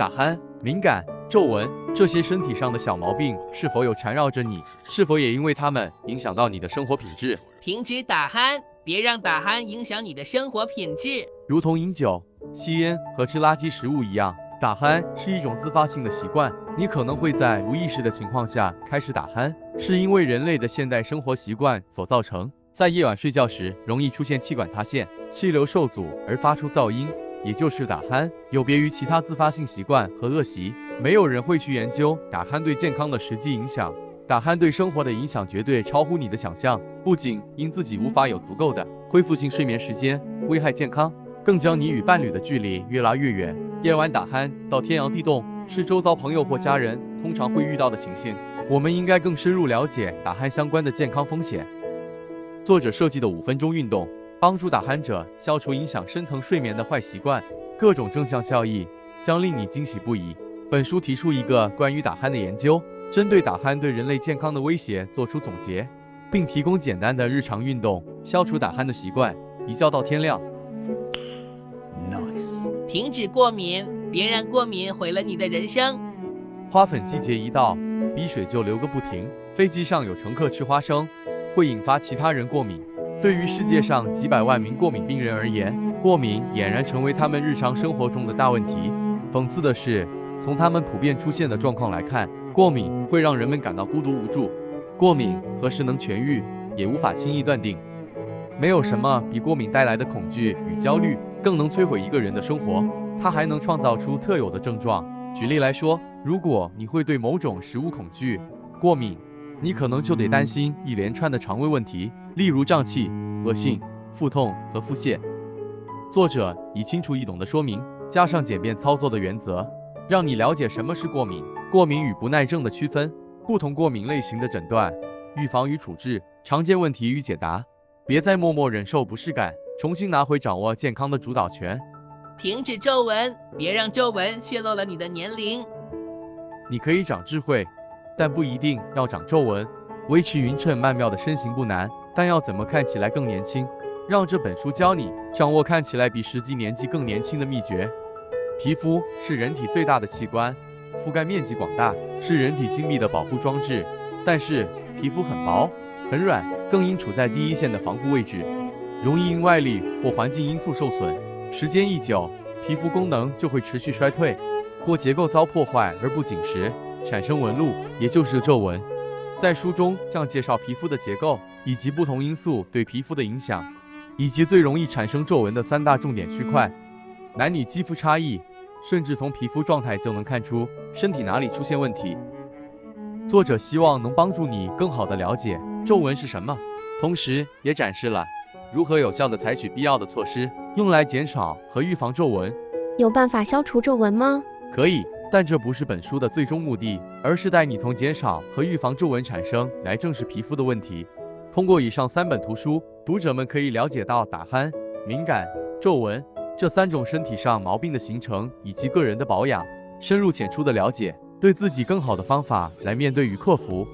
打鼾、敏感、皱纹这些身体上的小毛病是否有缠绕着你？是否也因为它们影响到你的生活品质？停止打鼾，别让打鼾影响你的生活品质。如同饮酒、吸烟和吃垃圾食物一样，打鼾是一种自发性的习惯。你可能会在无意识的情况下开始打鼾，是因为人类的现代生活习惯所造成。在夜晚睡觉时，容易出现气管塌陷、气流受阻而发出噪音，也就是打鼾。有别于其他自发性习惯和恶习，没有人会去研究打鼾对健康的实际影响。打鼾对生活的影响绝对超乎你的想象，不仅因自己无法有足够的恢复性睡眠时间，危害健康，更将你与伴侣的距离越拉越远。夜晚打鼾到天摇地动，是周遭朋友或家人通常会遇到的情形。我们应该更深入了解打鼾相关的健康风险。作者设计的5分钟运动，帮助打鼾者消除影响深层睡眠的坏习惯，各种正向效益将令你惊喜不已。本书提出一个关于打鼾的研究，针对打鼾对人类健康的威胁做出总结，并提供简单的日常运动，消除打鼾的习惯，一觉到天亮。停止过敏，别让过敏毁了你的人生。花粉季节一到，鼻水就流个不停。飞机上有乘客吃花生，会引发其他人过敏。对于世界上几百万名过敏病人而言，过敏俨然成为他们日常生活中的大问题。讽刺的是，从他们普遍出现的状况来看，过敏会让人们感到孤独无助。过敏何时能痊愈，也无法轻易断定。没有什么比过敏带来的恐惧与焦虑更能摧毁一个人的生活，它还能创造出特有的症状。举例来说，如果你会对某种食物恐惧、过敏，你可能就得担心一连串的肠胃问题，例如胀气、恶心、腹痛和腹泻。作者以清楚易懂的说明，加上简便操作的原则，让你了解什么是过敏、过敏与不耐症的区分、不同过敏类型的诊断、预防与处置、常见问题与解答。别再默默忍受不适感，重新拿回掌握健康的主导权。停止皱纹，别让皱纹泄露了你的年龄。你可以长智慧，但不一定要长皱纹。维持匀称曼妙的身形不难，但要怎么看起来更年轻？让这本书教你掌握看起来比实际年纪更年轻的秘诀。皮肤是人体最大的器官，覆盖面积广大，是人体精密的保护装置。但是皮肤很薄、很软，更应处在第一线的防护位置，容易因外力或环境因素受损。时间一久，皮肤功能就会持续衰退，或结构遭破坏而不紧实，产生纹路，也就是皱纹。在书中将介绍皮肤的结构，以及不同因素对皮肤的影响，以及最容易产生皱纹的3大重点区块。男女肌肤差异，甚至从皮肤状态就能看出身体哪里出现问题。作者希望能帮助你更好地了解皱纹是什么，同时也展示了如何有效地采取必要的措施，用来减少和预防皱纹。有办法消除皱纹吗？可以，但这不是本书的最终目的，而是带你从减少和预防皱纹产生来正视皮肤的问题。通过以上3本图书，读者们可以了解到打鼾、敏感、皱纹这3种身体上毛病的形成以及个人的保养，深入浅出的了解，对自己更好的方法来面对与克服。